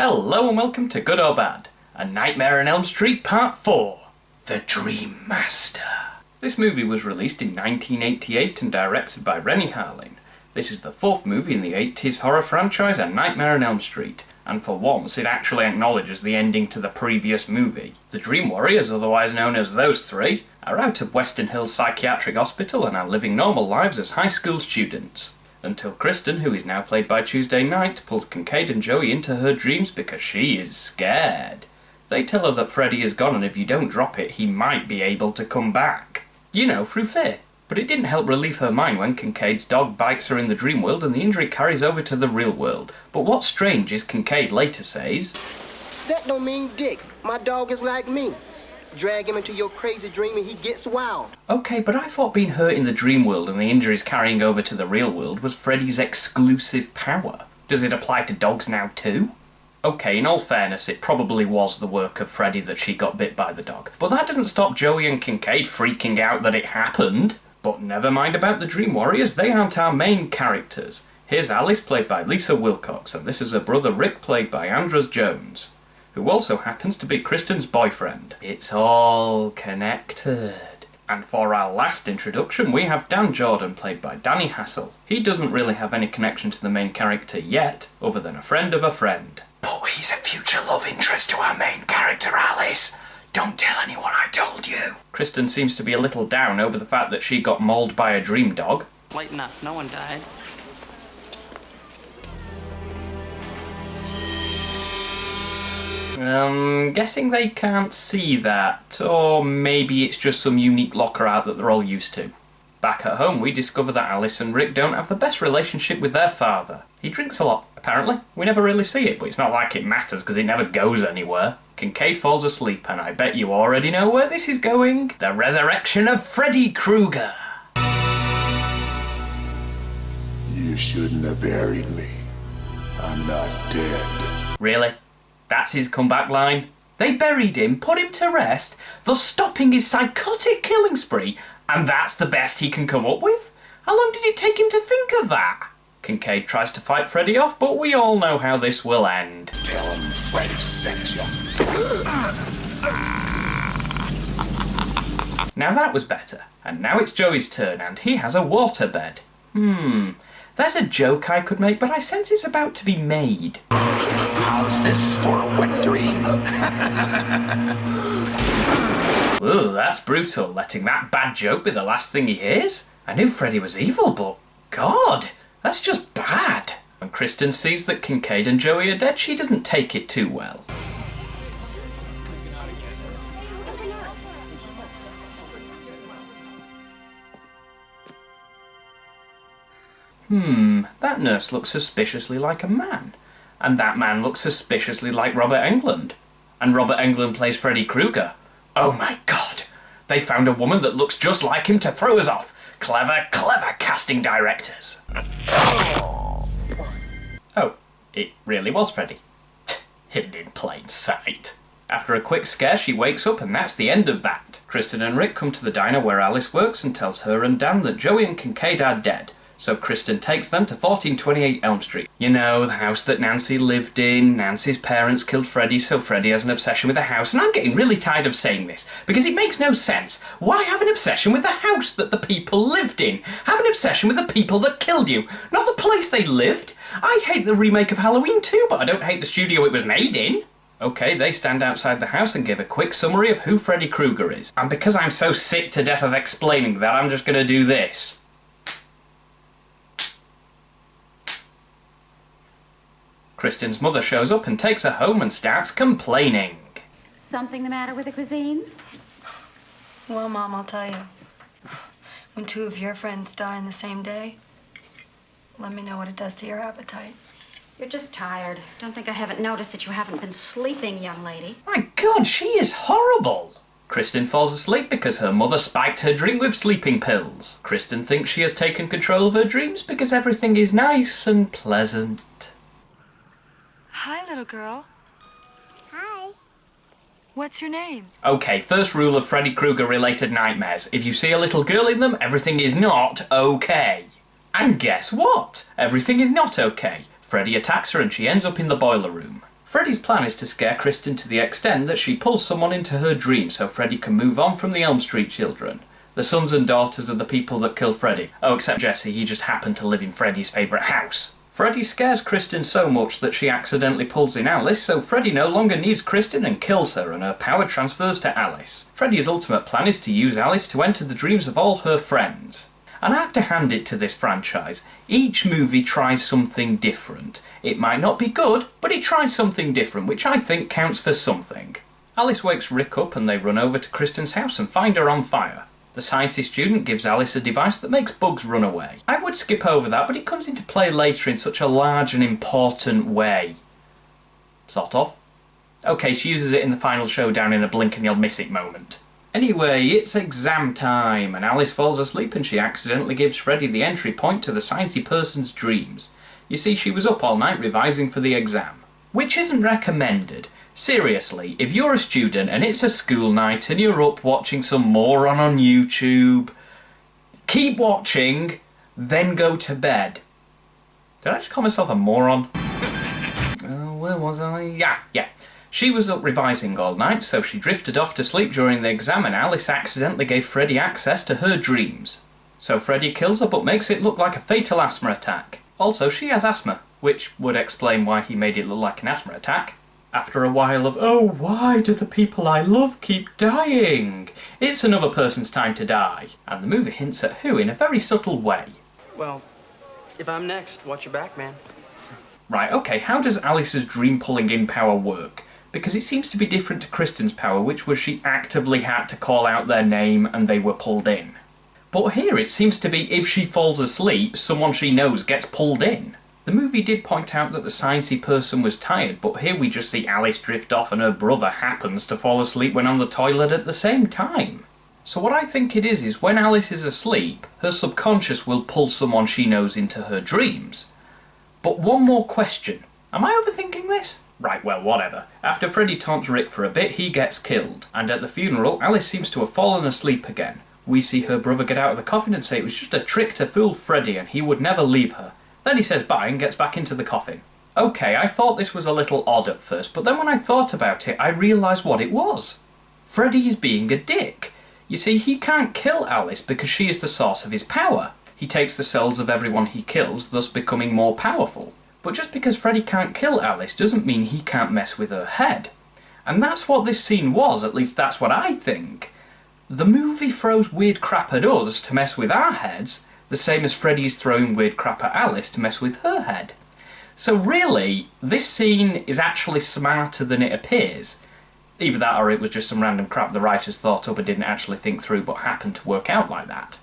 Hello and welcome to Good or Bad, A Nightmare on Elm Street Part 4, The Dream Master. This movie was released in 1988 and directed by Rennie Harlin. This is the fourth movie in the 80s horror franchise A Nightmare on Elm Street, and for once it actually acknowledges the ending to the previous movie. The Dream Warriors, otherwise known as those three, are out of Western Hills Psychiatric Hospital and are living normal lives as high school students. Until Kristen, who is now played by Tuesday Knight, pulls Kincaid and Joey into her dreams because she is scared. They tell her that Freddy is gone and if you don't drop it, he might be able to come back. You know, through fear. But it didn't help relieve her mind when Kincaid's dog bites her in the dream world and the injury carries over to the real world. But what's strange is Kincaid later says, "That don't mean dick. My dog is like me. Drag him into your crazy dream and he gets wild." Okay, but I thought being hurt in the dream world and the injuries carrying over to the real world was Freddy's exclusive power. Does it apply to dogs now too? Okay, in all fairness, it probably was the work of Freddy that she got bit by the dog. But that doesn't stop Joey and Kincaid freaking out that it happened. But never mind about the Dream Warriors, they aren't our main characters. Here's Alice, played by Lisa Wilcox, and this is her brother Rick, played by Andros Jones, who also happens to be Kristen's boyfriend. It's all connected. And for our last introduction, we have Dan Jordan, played by Danny Hassel. He doesn't really have any connection to the main character yet, other than a friend of a friend. But he's a future love interest to our main character, Alice. Don't tell anyone I told you. Kristen seems to be a little down over the fact that she got mauled by a dream dog. Lighten up, no one died. Guessing they can't see that, or maybe it's just some unique locker out that they're all used to. Back at home, we discover that Alice and Rick don't have the best relationship with their father. He drinks a lot, apparently. We never really see it, but it's not like it matters because it never goes anywhere. Kincaid falls asleep, and I bet you already know where this is going. The resurrection of Freddy Krueger. You shouldn't have buried me. I'm not dead. Really? That's his comeback line? They buried him, put him to rest, thus stopping his psychotic killing spree, and that's the best he can come up with? How long did it take him to think of that? Kincaid tries to fight Freddy off, but we all know how this will end. Tell him Freddy sent you. Now that was better, and now it's Joey's turn, and he has a waterbed. There's a joke I could make, but I sense it's about to be made. How's this for a wet dream? Ooh, that's brutal, letting that bad joke be the last thing he hears. I knew Freddy was evil, but God, that's just bad. When Kristen sees that Kincaid and Joey are dead, she doesn't take it too well. That nurse looks suspiciously like a man. And that man looks suspiciously like Robert Englund. And Robert Englund plays Freddy Krueger. Oh my God! They found a woman that looks just like him to throw us off. Clever, clever casting directors. Oh, it really was Freddy. Hidden in plain sight. After a quick scare, she wakes up and that's the end of that. Kristen and Rick come to the diner where Alice works and tells her and Dan that Joey and Kincaid are dead. So Kristen takes them to 1428 Elm Street. You know, the house that Nancy lived in. Nancy's parents killed Freddy, so Freddy has an obsession with the house. And I'm getting really tired of saying this, because it makes no sense. Why have an obsession with the house that the people lived in? Have an obsession with the people that killed you, not the place they lived. I hate the remake of Halloween too, but I don't hate the studio it was made in. Okay, they stand outside the house and give a quick summary of who Freddy Krueger is. And because I'm so sick to death of explaining that, I'm just gonna do this. Kristen's mother shows up and takes her home and starts complaining. Something the matter with the cuisine? Well, Mom, I'll tell you. When two of your friends die in the same day, let me know what it does to your appetite. You're just tired. Don't think I haven't noticed that you haven't been sleeping, young lady. My God, she is horrible! Kristen falls asleep because her mother spiked her drink with sleeping pills. Kristen thinks she has taken control of her dreams because everything is nice and pleasant. Hi, little girl. Hi. What's your name? Okay, first rule of Freddy Krueger related nightmares. If you see a little girl in them, everything is not okay. And guess what? Everything is not okay. Freddy attacks her and she ends up in the boiler room. Freddy's plan is to scare Kristen to the extent that she pulls someone into her dream so Freddy can move on from the Elm Street children. The sons and daughters of the people that killed Freddy. Oh, except Jesse, he just happened to live in Freddy's favourite house. Freddy scares Kristen so much that she accidentally pulls in Alice, so Freddy no longer needs Kristen and kills her, and her power transfers to Alice. Freddy's ultimate plan is to use Alice to enter the dreams of all her friends. And I have to hand it to this franchise. Each movie tries something different. It might not be good, but it tries something different, which I think counts for something. Alice wakes Rick up and they run over to Kristen's house and find her on fire. The sciencey student gives Alice a device that makes bugs run away. I would skip over that, but it comes into play later in such a large and important way. Sort of. Okay, she uses it in the final showdown in a blink and you'll miss it moment. Anyway, it's exam time, and Alice falls asleep and she accidentally gives Freddy the entry point to the sciencey person's dreams. You see, she was up all night revising for the exam. Which isn't recommended. Seriously, if you're a student and it's a school night and you're up watching some moron on YouTube, keep watching, then go to bed. Did I just call myself a moron? Where was I? Yeah. She was up revising all night, so she drifted off to sleep during the exam and Alice accidentally gave Freddy access to her dreams. So Freddy kills her but makes it look like a fatal asthma attack. Also, she has asthma, which would explain why he made it look like an asthma attack. After a while of, oh, why do the people I love keep dying? It's another person's time to die. And the movie hints at who in a very subtle way. Well, if I'm next, watch your back, man. Right, okay, how does Alice's dream pulling in power work? Because it seems to be different to Kristen's power, which was she actively had to call out their name and they were pulled in. But here it seems to be if she falls asleep, someone she knows gets pulled in. The movie did point out that the sciencey person was tired, but here we just see Alice drift off and her brother happens to fall asleep when on the toilet at the same time. So what I think it is when Alice is asleep, her subconscious will pull someone she knows into her dreams. But one more question. Am I overthinking this? Right, well, whatever. After Freddy taunts Rick for a bit, he gets killed. And at the funeral, Alice seems to have fallen asleep again. We see her brother get out of the coffin and say it was just a trick to fool Freddy and he would never leave her. Then he says bye and gets back into the coffin. Okay, I thought this was a little odd at first, but then when I thought about it, I realised what it was. Freddy is being a dick. You see, he can't kill Alice because she is the source of his power. He takes the souls of everyone he kills, thus becoming more powerful. But just because Freddy can't kill Alice doesn't mean he can't mess with her head. And that's what this scene was, at least that's what I think. The movie throws weird crap at us to mess with our heads, the same as Freddy's throwing weird crap at Alice to mess with her head. So really, this scene is actually smarter than it appears. Either that or it was just some random crap the writers thought up and didn't actually think through but happened to work out like that.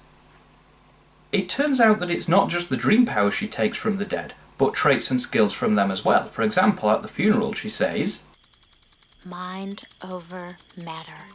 It turns out that it's not just the dream power she takes from the dead, but traits and skills from them as well. For example, at the funeral she says, "Mind over matter."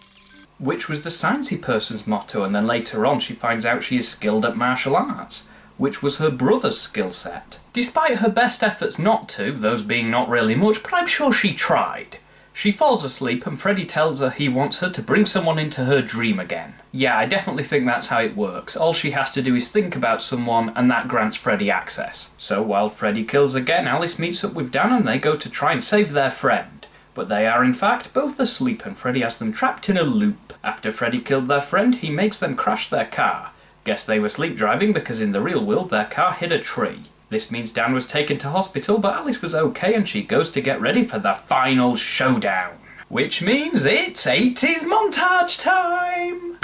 Which was the sciencey person's motto, and then later on she finds out she is skilled at martial arts, which was her brother's skill set. Despite her best efforts not to, those being not really much, but I'm sure she tried. She falls asleep and Freddy tells her he wants her to bring someone into her dream again. Yeah, I definitely think that's how it works. All she has to do is think about someone and that grants Freddy access. So while Freddy kills again, Alice meets up with Dan and they go to try and save their friend. But they are in fact both asleep and Freddy has them trapped in a loop. After Freddy killed their friend, he makes them crash their car. Guess they were sleep driving because in the real world their car hit a tree. This means Dan was taken to hospital, but Alice was okay and she goes to get ready for the final showdown. Which means it's 80s montage time!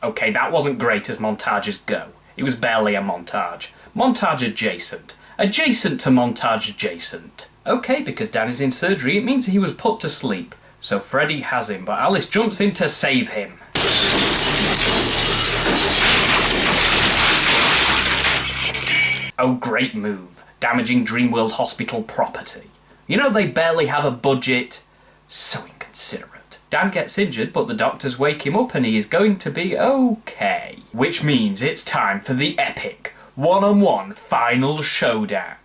Okay, that wasn't great as montages go. It was barely a montage. Montage adjacent. Adjacent to montage adjacent. Okay, because Dan is in surgery, it means he was put to sleep. So Freddy has him, but Alice jumps in to save him. Oh, great move, damaging Dreamworld Hospital property. You know they barely have a budget. So inconsiderate. Dan gets injured, but the doctors wake him up and he is going to be okay. Which means it's time for the epic, one-on-one final showdown.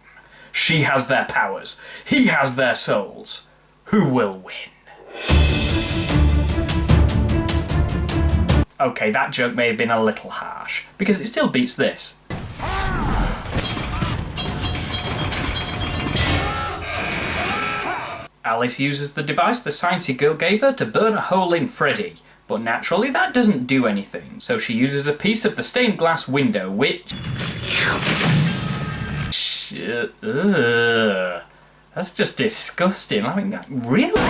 She has their powers, he has their souls. Who will win? Okay, that joke may have been a little harsh, because it still beats this. Alice uses the device the sciencey girl gave her to burn a hole in Freddy, but naturally that doesn't do anything, so she uses a piece of the stained glass window, which... That's just disgusting. I mean, really?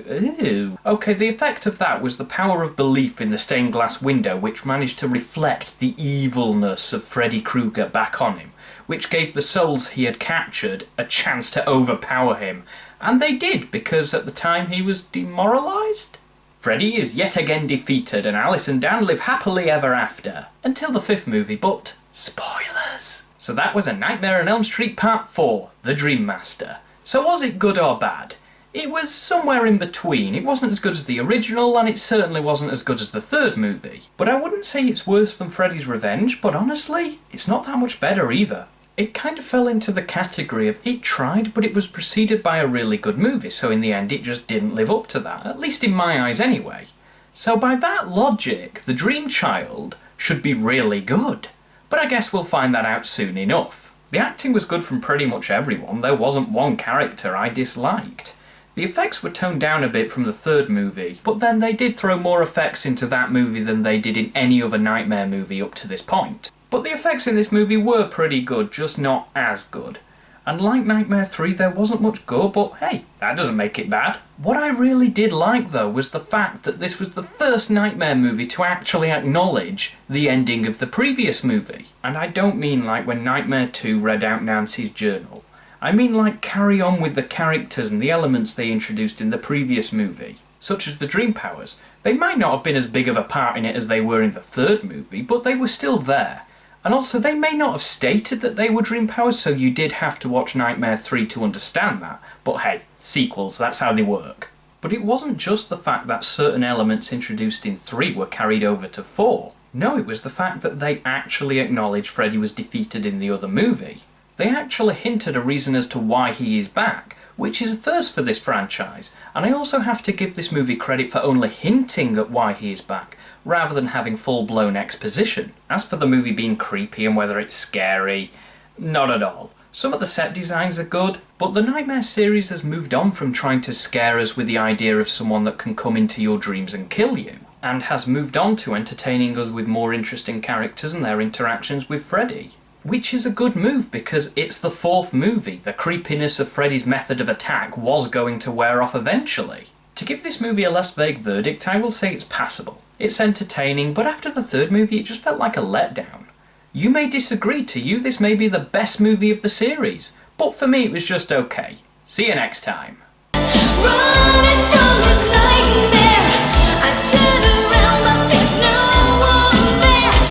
Ew. Okay, the effect of that was the power of belief in the stained glass window, which managed to reflect the evilness of Freddy Krueger back on him, which gave the souls he had captured a chance to overpower him. And they did, because at the time he was demoralised? Freddy is yet again defeated, and Alice and Dan live happily ever after. Until the 5th movie, but... spoilers! So that was A Nightmare on Elm Street Part 4, The Dream Master. So was it good or bad? It was somewhere in between. It wasn't as good as the original, and it certainly wasn't as good as the 3rd movie. But I wouldn't say it's worse than Freddy's Revenge, but honestly, it's not that much better either. It kind of fell into the category of it tried, but it was preceded by a really good movie, so in the end it just didn't live up to that, at least in my eyes anyway. So by that logic, The Dream Child should be really good. But I guess we'll find that out soon enough. The acting was good from pretty much everyone, there wasn't one character I disliked. The effects were toned down a bit from the 3rd movie, but then they did throw more effects into that movie than they did in any other Nightmare movie up to this point. But the effects in this movie were pretty good, just not as good. And like Nightmare 3, there wasn't much gore, but hey, that doesn't make it bad. What I really did like though was the fact that this was the first Nightmare movie to actually acknowledge the ending of the previous movie. And I don't mean like when Nightmare 2 read out Nancy's journal. I mean like carry on with the characters and the elements they introduced in the previous movie, such as the dream powers. They might not have been as big of a part in it as they were in the 3rd movie, but they were still there. And also, they may not have stated that they were dream powers, so you did have to watch Nightmare 3 to understand that. But hey, sequels, that's how they work. But it wasn't just the fact that certain elements introduced in 3 were carried over to 4. No, it was the fact that they actually acknowledged Freddy was defeated in the other movie. They actually hinted a reason as to why he is back, which is a first for this franchise, and I also have to give this movie credit for only hinting at why he is back, rather than having full-blown exposition. As for the movie being creepy and whether it's scary, not at all. Some of the set designs are good, but the Nightmare series has moved on from trying to scare us with the idea of someone that can come into your dreams and kill you, and has moved on to entertaining us with more interesting characters and their interactions with Freddy. Which is a good move because it's the 4th movie. The creepiness of Freddy's method of attack was going to wear off eventually. To give this movie a less vague verdict, I will say it's passable. It's entertaining, but after the 3rd movie it just felt like a letdown. You may disagree, to you this may be the best movie of the series, but for me it was just okay. See you next time. Running from